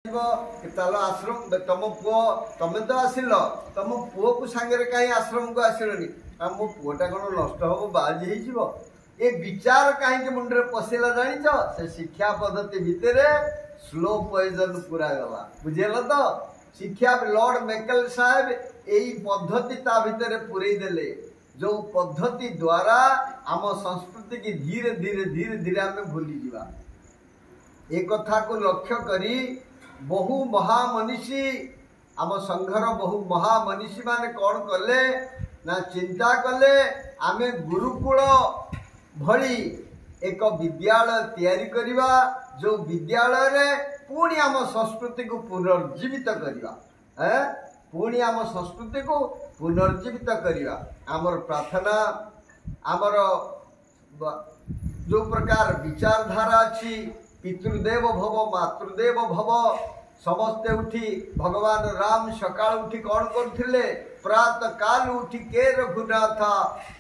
चलो आश्रम तुम पुओ तुम तो आसिल तुम पुओ को सांगे कहीं आश्रम को आसिलनि मो पुओटा कौन नष्ट हम बाजी हो ये विचार कहीं मुंडे पशिला जान से शिक्षा पद्धति भितर स्लो पॉइजन पूरा गला बुझेल तो शिक्षा लॉर्ड मैकेल साहेब यही पद्धति ता भितर पूरे देले जो पद्धति द्वारा आम संस्कृति की धीरे धीरे धीरे धीरे आम भूली जावा एक कथा को लक्ष्य करी बहु महामनीषी आम संघर बहु महामनीषी माने कौन कले ना चिंता कले आमे गुरुकुल भली एक विद्यालय तैयारी करिवा जो विद्यालय रे पुणी आम संस्कृति को पुनर्जीवित करिवा पुणी आम संस्कृति को पुनर्जीवित करिवा आमर प्रार्थना आमर जो प्रकार विचारधारा अच्छी पितृदेव भव मातृदेव भव समस्ते उठी भगवान राम सकाल उठी कौन करथिले प्रात काल उठी के रघुनाथा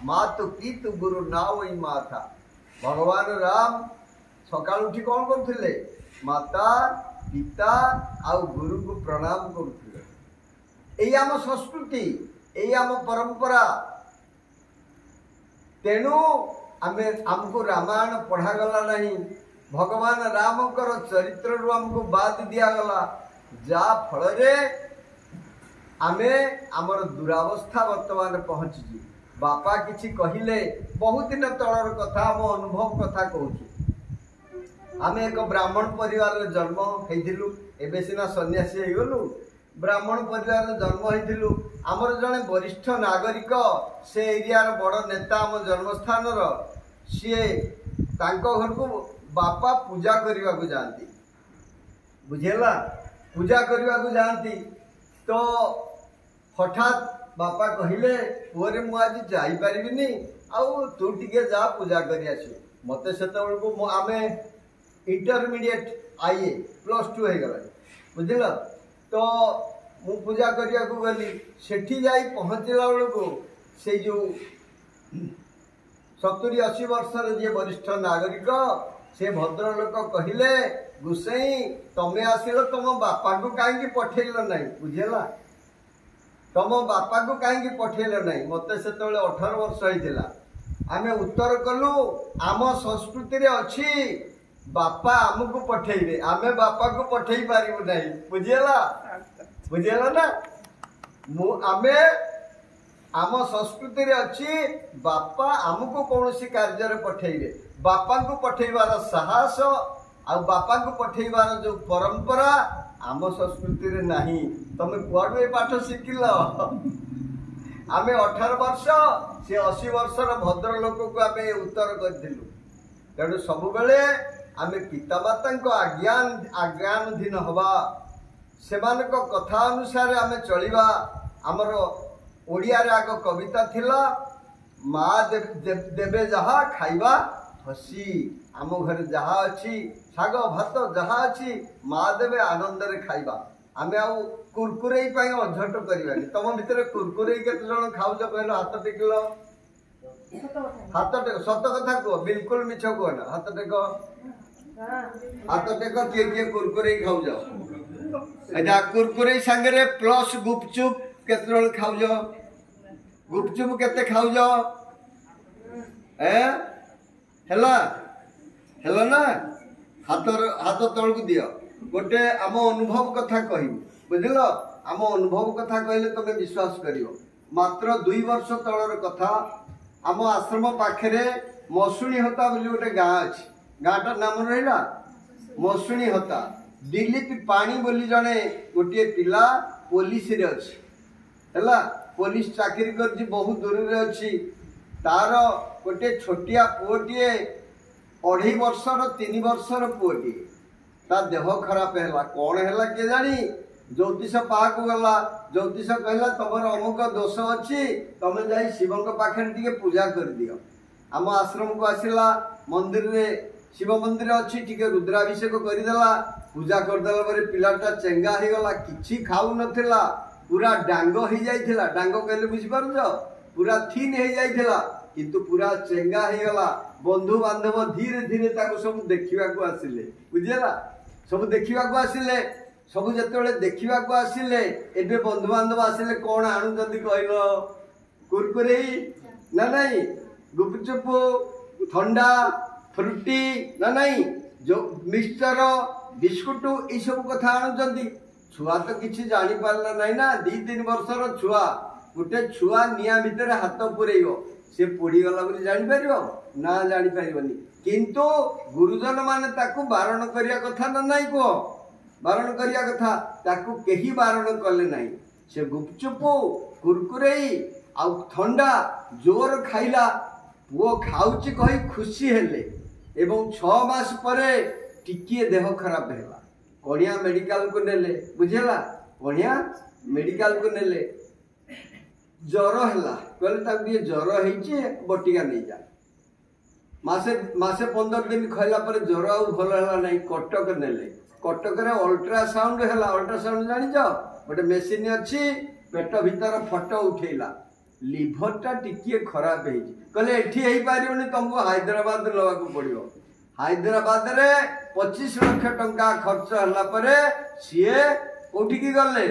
मातु पितु गुरु नावई माथा भगवान राम सकाल उठी कौन करथिले माता पिता आउ गुरु को प्रणाम करथिले एई आम संस्कृति एई आम परंपरा तेणु आमे हमको रामायण पढ़ा गला नहीं भगवान रामकर चरित्र रु हमको बाद दिया गला जा फल रे आमे आमर दुरावस्था वर्तमान पहुँची बापा किछि कहिले बहुत दिन तलर कथा आम अनुभव कथा कहूँ आमे एक ब्राह्मण परिवार जन्म होइथिलु एबे सिना सन्यासी हो गलु ब्राह्मण परिवार जन्म होइथिलु आमर जने वरिष्ठ नागरिक से एरियार बड़ नेता आम जन्मस्थान सी तांको घर को बापा पूजा करने को जाती बुझेला पूजा करने को जाती तो हठात बापा कहले पुअरे मु आज जाई परिबिनी आउ तू टिके जा पूजा करी आसु मते सेतबेल को आमे इंटरमीडिएट आईए +2 हो गला बुझल तो मु पूजा करिया को गली सेठी जाई पहुंचला बेल को से जो 70-80 वर्षर जे वरिष्ठ नागरिक से भद्र लोक कहले गुसई तमे आसिल तुम बापा को कहीं पठेल नहीं बुझेला तुम बापा को कहीं पठेल नहीं मत से 18 वर्ष होता आमे उत्तर कलु आम संस्कृति रे अच्छी बापा आमको पठेबे आमे बापा को पठेई पारिबु नहीं बुझेला बुझेला ना मु आमे आम संस्कृति रे अच्छी बापा आमको कौन सी कार्य पठेबे बापा को पठेबार साहस आ बापा को पठेबार जो परंपरा आम संस्कृति रे नहीं तमे कुआडे पाठ शिखिल आमे 18 वर्ष से 80 वर्षर भद्र लोक को आमे उत्तर करथिलु तेणु सब बेले आमे पितामाता को आज्ञानधीन हवा सेमानक कथा अनुसार आमे चलिबा हमर ओडिया रे आग कविता थिला माँ देवे जहा खाइबा हसी आम घर जहा अच्छी शाग भात जहा अच्छी माँ देवे आनंद रे खाइबा आमे आउ कुरकुरे अझट करवानी तुम भितर कुरकुरे केते जण खाउज कहलो हाथ टेकिल हाथ टेक सत कथा कह बिल्कुल मिछ कह ना हाथ टेक किए कुरकुरे खाउज एटा कुरकुरे संगे प्लस गुपचुप केते जण खाउज गुपचुप केते खाउज हेला हेला ना हाथ तल को दियो गोटे आम अनुभव कथा कह बुझल आम अनुभव कथा कहले तुम विश्वास करियो मात्र 2 वर्ष तलर कथा आम आश्रम पाखे मसुणी हता बोली गोटे गाँ अच्छी गाँटा नाम रहा मसुणी हता दिलीप पाणी बोली जड़े गोटे पिला पुलिस रे अच्छी है पुलिस चाकरी कर बहुत दूर रे अच्छी तार गोटे छोटिया पुओटे 2.5 वर्षर 3 वर्षर पुओटे ता देह खराब है कौन है किए जानी ज्योतिष पाक गला ज्योतिष कहला तुम अमुक दोष अच्छी तुम जा शिव पाखे टे पूजा कर दियो आम आश्रम को आसला मंदिर रे शिव मंदिर अच्छी टे रुद्राभिषेक करदेला पूजा करदेला पर पिलाटा चेंगा हो गला किछि खाऊ नथिला पूरा डांग हो जाइथिला डांग कहले बुझिपार पूरा थीन हो जाइथिला किंतु पूरा चेंगा हो गला बंधु बांधव धीरे धीरे ताको सब देखिबा को आसिले बुझिला सब देखिबा को आसिले ସବୁ ଯେତେବେଳେ ଦେଖିବାକୁ ଆସିଲେ ଏବେ ବନ୍ଧୁବାନ୍ଧବ ଆସିଲେ କଣ ଆଣୁଛନ୍ତି କହିଲ? କୁରକୁରେ ନା ନାଇଁ, ଗୁପଚୁପ, ଥଣ୍ଡା, ଫ୍ରୁଟି ନା ନାଇଁ, ଯୋଉ ମିକ୍ସଚର, ବିସ୍କୁଟ, ଏଇ ସବୁ କଥା ଆଣୁଛନ୍ତି। ଛୁଆ ତ କିଛି ଜାଣିପାରିଲା ନାହିଁ ନା, 2-3 ବର୍ଷର ଛୁଆ। ଗୋଟେ ଛୁଆ ନିଆଁ ଭିତରେ ହାତ ପୁରେଇବ, ସେ ପୋଡ଼ିଗଲା ବୋଲି ଜାଣିପାରିବ ନା? ଜାଣିପାରିବନି। କିନ୍ତୁ ଗୁରୁଜନ ମାନେ ତାକୁ ବାରଣ କରିବା କଥା ନା ନାଇଁ କୁହ? ବାରଣ କରିବା କଥା। ତାକୁ କେହି ବାରଣ କଲେ ନାହିଁ। ସେ ଗୁପଚୁପ, କୁରକୁରେ ଆଉ ଥଣ୍ଡା ଜୋର ଖାଇଲା। ପୁଅ ଖାଉଛି କହି ଖୁସି ହେଲେ ଏବଂ 6 ମାସ ପରେ ଟିକିଏ ଦେହ ଖରାପ ହେଲା। କଣିଆ ମେଡିକାଲକୁ ନେଲେ, ବୁଝିଲା? କଣିଆ ମେଡିକାଲକୁ ନେଲେ, ଜ୍ୱର ହେଲା। କହିଲେ ତାକୁ ଟିକେ ଜ୍ୱର ହେଇଛି, ବଟିକା ନେଇଯା। ମାସେ 15 ଦିନ ଖାଇଲା ପରେ ଜ୍ୱର ଆଉ ଭଲ ହେଲା ନାହିଁ। କଟକ ନେଲେ। କଟକରେ ଅଲ୍ଟ୍ରାସାଉଣ୍ଡ ହେଲା। ଅଲ୍ଟ୍ରାସାଉଣ୍ଡ ଜାଣିଛ? ଗୋଟେ ମେସିନ୍ ଅଛି, ପେଟ ଭିତର ଫଟୋ ଉଠେଇଲା। লিভরটা টিকিଏ ଖରାପ ହେଇଛି। କହିଲେ ଏଠି ହେଇପାରିବନି, ତମକୁ ହାଇଦ୍ରାବାଦ ନେବାକୁ ପଡ଼ିବ। ହାଇଦ୍ରାବାଦରେ 25 ଲକ୍ଷ ଟଙ୍କା ଖର୍ଚ୍ଚ ହେଲା ପରେ ସିଏ କୋଉଠିକି ଗଲେ?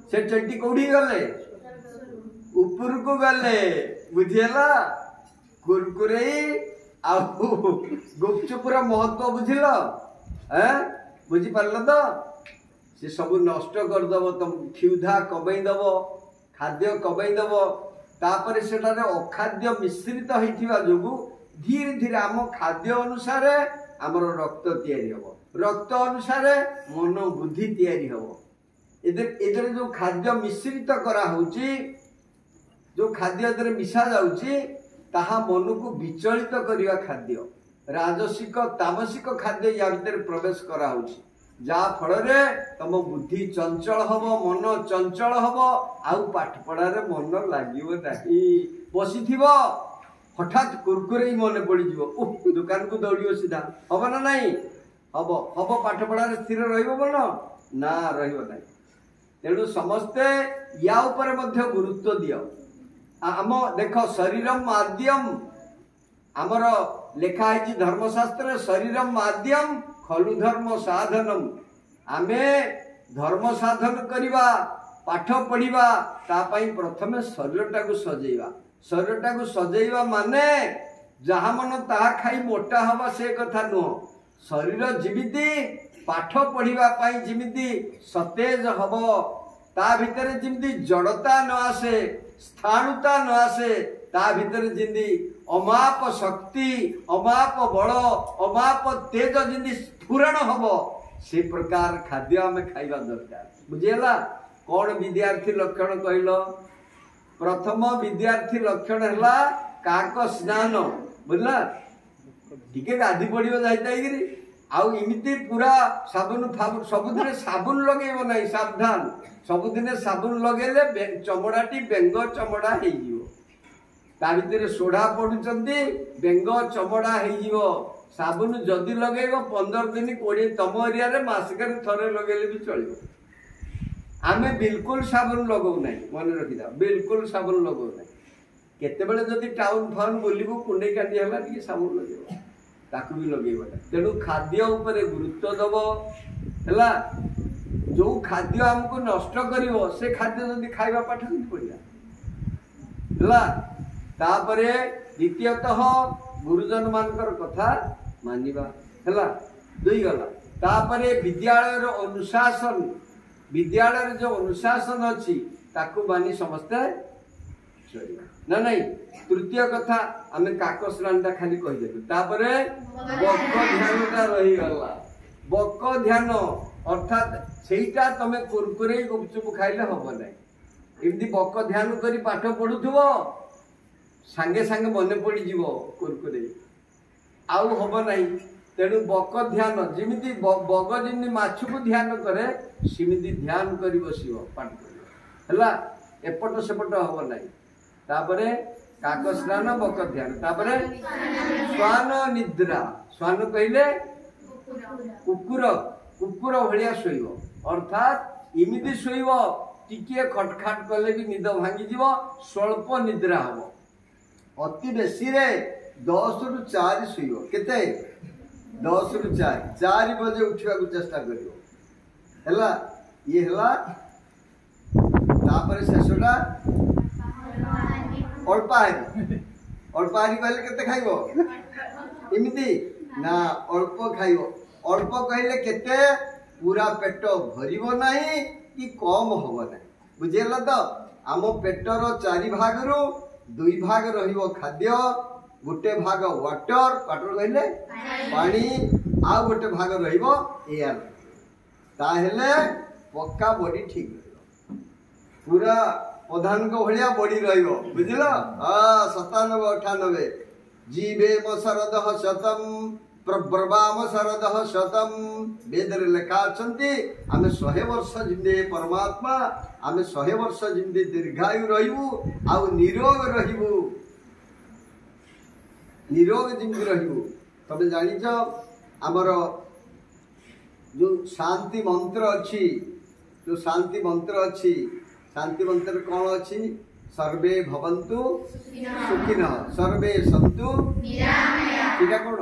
ସେ ଚେଟି କୋଉଠିକି ଗଲେ? ଉପରକୁ ଗଲେ। ବୁଝିହେଲା? କୁରକୁରେ ଆଉ ଗୁପଚୁପର ମହତ୍ଵ ବୁଝିଲ? ବୁଝିପାରିଲ ତ? ସେ ସବୁ ନଷ୍ଟ କରିଦେବ, ତମକୁ କ୍ଷୁଧା କମେଇଦେବ, ଖାଦ୍ୟ କମେଇଦେବ। ତାପରେ ସେଠାରେ ଅଖାଦ୍ୟ ମିଶ୍ରିତ ହେଇଥିବା ଯୋଗୁଁ ଧୀରେ ଧୀରେ ଆମ ଖାଦ୍ୟ ଅନୁସାରେ ଆମର ରକ୍ତ ତିଆରି ହେବ, ରକ୍ତ ଅନୁସାରେ ମନ ବୁଦ୍ଧି ତିଆରି ହେବ। ଏଥିରେ ଯୋଉ ଖାଦ୍ୟ ମିଶ୍ରିତ କରାହଉଛି, ଯୋଉ ଖାଦ୍ୟ ଏଥିରେ ମିଶା ଯାଉଛି, ତାହା ମନକୁ ବିଚଳିତ କରିବା ଖାଦ୍ୟ। ରାଜସିକ ତାମସିକ ଖାଦ୍ୟ ୟା ଭିତରେ ପ୍ରବେଶ କରାହଉଛି, ଯାହା ଫଳରେ ତମ ବୁଦ୍ଧି ଚଞ୍ଚଳ ହବ, ମନ ଚଞ୍ଚଳ ହବ, ଆଉ ପାଠ ପଢାରେ ମନ ଲାଗିବ ନାହିଁ। ବସିଥିବ, ହଠାତ୍ କୁରକୁରେ ମନେ ପଡିଯିବ, ଦୋକାନକୁ ଦୌଡ଼ିବ ସିଧା। ହବ ନା ନାଇଁ? ହବ। ହବ ପାଠ ପଢାରେ ସ୍ଥିର ରହିବ ମନ? ନା, ରହିବ ନାହିଁ। ତେଣୁ ସମସ୍ତେ ୟା ଉପରେ ମଧ୍ୟ ଗୁରୁତ୍ୱ ଦିଅ। ଆମ ଦେଖ, ଶରୀରମ ମାଧ୍ୟମ, ଆମର ଲେଖା ହେଇଛି ଧର୍ମଶାସ୍ତ୍ରରେ, ଶରୀରମ ମାଧ୍ୟମ ଖଲୁ ଧର୍ମ ସାଧନମ। ଆମେ ଧର୍ମ ସାଧନ କରିବା, ପାଠ ପଢିବା, ତା ପାଇଁ ପ୍ରଥମେ ଶରୀରଟାକୁ ସଜେଇବା। ଶରୀରଟାକୁ ସଜେଇବା ମାନେ ଯାହା ମନ ତାହା ଖାଇ ମୋଟା ହବା ସେ କଥା ନୁହଁ। ଶରୀର ଯେମିତି ପାଠ ପଢିବା ପାଇଁ ଯେମିତି ସତେଜ ହବ, ତା ଭିତରେ ଯେମିତି ଜଡ଼ତା ନ ଆସେ, ସ୍ଥାଣୁତା ନ ଆସେ, ତା ଭିତରେ ଯେମିତି ଅମାପ ଶକ୍ତି, ଅମାପ ବଳ, ଅମାପ ତେଜ ଯେମିତି ସ୍ଫୁରଣ ହବ, ସେ ପ୍ରକାର ଖାଦ୍ୟ ଆମେ ଖାଇବା ଦରକାର। ବୁଝିହେଲା? କଣ ବିଦ୍ୟାର୍ଥୀ ଲକ୍ଷଣ କହିଲ? ପ୍ରଥମ ବିଦ୍ୟାର୍ଥୀ ଲକ୍ଷଣ ହେଲା କାକ ସ୍ନାନ। ବୁଝିଲା? ଟିକେ ଗାଧି ପଡିବ ଯାଇକିରି, ଆଉ ଏମିତି ପୁରା ସାବୁନ ସବୁଦିନେ ସାବୁନ ଲଗେଇବ ନାହିଁ, ସାବଧାନ। ସବୁଦିନେ ସାବୁନ ଲଗେଇଲେ ଚମଡ଼ାଟି ବେଙ୍ଗ ଚମଡ଼ା ହେଇଯିବ। ତା ଭିତରେ ସୋଢା ପଡୁଛନ୍ତି, ବେଙ୍ଗ ଚମଡ଼ା ହେଇଯିବ। ସାବୁନ ଯଦି ଲଗେଇବ 15 ଦିନ 20, ତମ ଏରିଆରେ ମାସକରେ ଥରେ ଲଗେଇଲେ ବି ଚଳିବ। ଆମେ ବିଲକୁଲ ସାବୁନ ଲଗାଉ ନାହିଁ, ମନେ ରଖିଥାଅ, ବିଲକୁଲ ସାବୁନ ଲଗାଉ ନାହିଁ। କେତେବେଳେ ଯଦି ଟାଉନ ଫାଉନ ବୁଲିବୁ, କୁଣ୍ଡେଇ କାଣ୍ଡି ହେଲା, ଟିକେ ସାବୁନ ଲଗେଇବ, ତାକୁ ବି ଲଗେଇବ ନା। ତେଣୁ ଖାଦ୍ୟ ଉପରେ ଗୁରୁତ୍ୱ ଦବ। ହେଲା? ଯୋଉ ଖାଦ୍ୟ ଆମକୁ ନଷ୍ଟ କରିବ, ସେ ଖାଦ୍ୟ ଯଦି ଖାଇବା, ପାଠ କେମିତି ପଢିବା? ହେଲା? ତାପରେ ଦ୍ୱିତୀୟତଃ ଗୁରୁଜନ ମାନଙ୍କର କଥା ମାନିବା। ହେଲା? 2 ଗଲା। ତାପରେ ବିଦ୍ୟାଳୟର ଅନୁଶାସନ, ବିଦ୍ୟାଳୟରେ ଯୋଉ ଅନୁଶାସନ ଅଛି ତାକୁ ମାନି ସମସ୍ତେ ଚଳିବା ନା ନାଇଁ? ତୃତୀୟ କଥା, ଆମେ କାକ ସ୍ନାନଟା ଖାଲି କହିଦେଲୁ। ତାପରେ ବକ ଧ୍ୟାନଟା ରହିଗଲା। ବକ ଧ୍ୟାନ ଅର୍ଥାତ୍ ସେଇଟା ତମେ କୁରକୁରେ ଗୁପଚୁପ ଖାଇଲେ ହବ ନାହିଁ। ଏମିତି ବକ ଧ୍ୟାନ କରି ପାଠ ପଢୁଥିବ, ସାଙ୍ଗେ ସାଙ୍ଗେ ମନେ ପଡିଯିବ କୁରକୁରେ, ଆଉ ହବ ନାହିଁ। ତେଣୁ ବକ ଧ୍ୟାନ, ଯେମିତି ବଗ ଯେମିତି ମାଛକୁ ଧ୍ୟାନ କରେ, ସେମିତି ଧ୍ୟାନ କରି ବସିବ, ପାଠ ପଢିବ। ହେଲା? ଏପଟ ସେପଟ ହବ ନାହିଁ। ତାପରେ କାକ ସ୍ନାନ, ବକ ଧ୍ୟାନ। ତାପରେ ଶ୍ୱାନ ନିଦ୍ରା। ଶ୍ୱାନ କହିଲେ କୁକୁର, କୁକୁର ଭଳିଆ ଶୋଇବ। ଅର୍ଥାତ୍ ଏମିତି ଶୋଇବ, ଟିକିଏ ଖଟଖାଟ କଲେ ବି ନିଦ ଭାଙ୍ଗିଯିବ, ସ୍ୱଳ୍ପ ନିଦ୍ରା ହବ। ଅତି ବେଶୀରେ 10 ରୁ 4 ଶୋଇବ। କେତେ? 10 रु 4 बजे उठा चेष्टा कर ये शेषटा अल्पाहारी कहले केते खाइबो एमिति ना अल्प खाइबो अल्प कहले केते पूरा पेट भरिबो नहीं कि कम हबो नहीं बुझेला तो आम पेटर 4 भाग रु 2 भाग रहिबो खाद्य गोटे भाग वाटर कहले पानी आ गोटे भाग रहिबो एयर ताहेले पक्का बॉडी ठीक रहिबो पूरा प्रधान को भलिया बॉडी रहिबो बुझिलो 97 98 जीवेम शरदः शतम प्रब्रवाम शरदः शतम वेद रे लेखा अछंती आमे 100 वर्ष जिंदे परमात्मा आमे 100 वर्ष जिंदे दीर्घायु रहिबू आ निरोग रहिबू निरोग जिंदगी रहिबू तबे जानि छ हमर जो शांति मंत्र अछि शांति मंत्र कौन अच्छी सर्वे भवन्तु सुखिनः सर्वे सन्तु निरामया कौन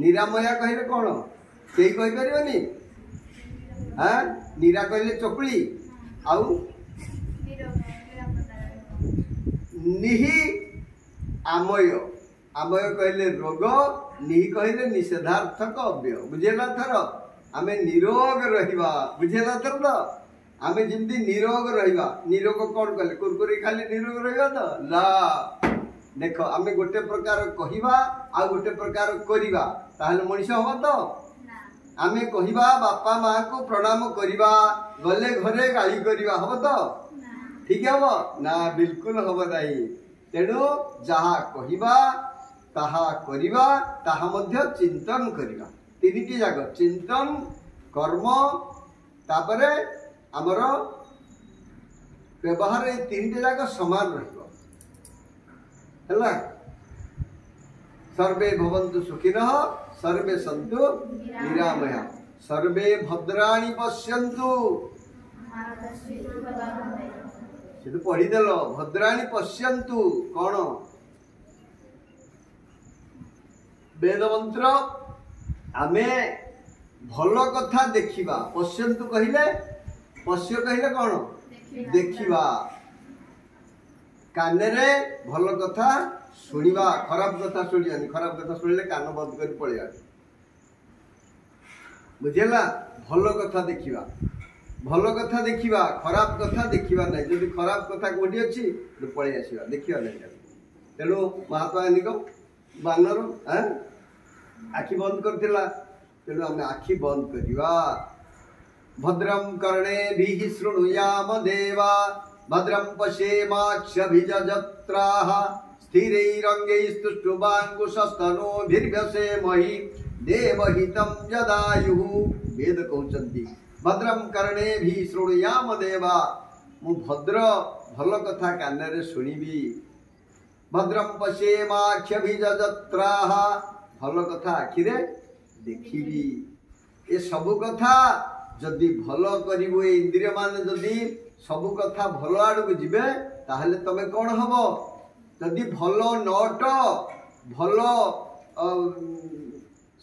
निरामया कहले कौन कई कहि परिबनी हां निरा कहले चकुली आउ निहि आमय आमय कहले रोग निहि कहले निषेधार्थक अव्यय बुझेला थर आमे निरोग रहिबा बुझेला थर तो आमे जिंदी निरोग रहिबा निरोग कौन कहले कुरकुरी खाली निरोग रहिबा तो ला देखो आमे गोटे प्रकार कहिबा आ गोटे प्रकार करिबा ताहले मनुष्य हो तो आमे कहिबा बापा मां को प्रणाम करिबा गले घरे गाली करिबा हो तो ठीक है ना बिल्कुल हो नहीं तेणु जहा कहिबा ताहा करिबा ताहा मध्य चिंतन करिबा तीनिटी जाग चिंतन कर्म तापरे आमर व्यवहार ये तीन जाक समान रहा सर्वे भवन्तु सुखिनः सर्वे सन्तु निरामया सर्वे भद्राणि पश्यन्तु से पढ़ीदेल भद्राणि पश्यन्तु कौन वेद मंत्र आमे भल कथा देखिबा पश्यन्तु कहिले पश्य कहले कौन देखिबा काने रे भल कथा सुनिबा खराब कथा सुनियानी खराब कथा सुनिले कान बंद कर पळिया बुझेला भल कथा देखिबा खराब कथा देखिबा नहीं जदि खराब कथा कोठी अछि तो पळि आसीबा देखिबा नहीं तेणु महात्मा गांधी को बानर आखि बंद करथिला तेणु आमे आखि बंद करिबा भद्रं कर्णेभिः शृणुयाम देवा भद्रं पश्येमाक्षभिजजत्राः स्थिरैरङ्गैस्तुष्टुवाङ्कुशस्तनूभिर्व्यसेमहि देवहितं यदायुः वेद कहउचंती भद्रं कर्णेभिः शृणुयाम देवा मु भद्र भल कथा कानरे सुनिबी भद्रं पश्येमाक्षभिजजत्राः भल कथा आखिरे देखिबी ए सबु कथा जदि भल करिबो इंद्रिय मान जदि सबु कथा भल आड़क जिबे ताहले तमे कौन हबो जदि भल नट भल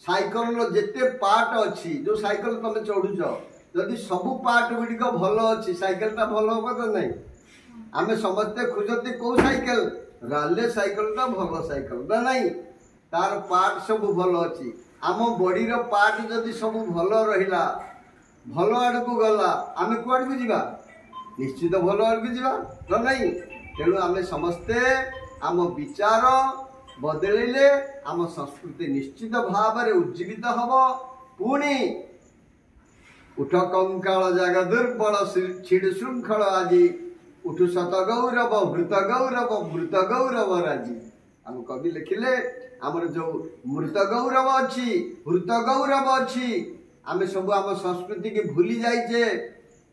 साइकल जेते पार्ट अच्छी जो साइकल तमे चढ़ुच जदि सबु पार्ट गुड़िक भल अच्छी साइकल ता भल हम तो नहीं आमे समस्ते खोजती कौ साइकल राले साइकल ता भल साइकल ता नहीं तार पार्ट सब भल अच्छी आम बॉडी रो पार्ट जदि सब भल रहिला भल आड़ को गला आमे कुआड़ को जीवा निश्चित भल आड़ को जीवा तो नहीं तेणु आमे समस्ते आम विचार बदलिले आम संस्कृति निश्चित भाव में उज्जीवित हब पुणी उठ कंकाल जगह दुर्बल छिड़ श्रृंखल आजी उठु शत गौरव मृत गौरव राजी आम कवि लिखिले आमर जो मृत गौरव अच्छी हृत गौरव अच्छी आमे सब आम संस्कृति के भूली जाइए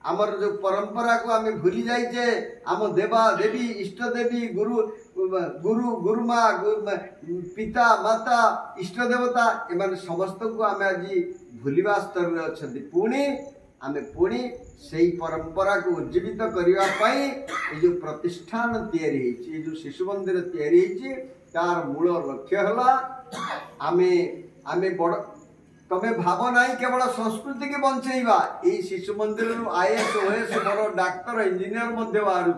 आमर जो परंपरा को आमे भूली जाइए आम देवा देवी इष्ट देवी गुरु गुरु गुरुमा पिता माता इष्ट देवता एम समस्त को आमे आज भूलिबा स्तर में अच्छा पुणी आमे पुणी से परंपरा को उज्जीवित करने जो प्रतिष्ठान तैयारी जो शिशु मंदिर तैयारी तार मूल लक्ष्य है आमे आमे बड़ तमें भाव नहीं केवल संस्कृति की बंचेवा। ये शिशु मंदिर IAS OAS बड़ डाक्तर इंजीनियर बाहर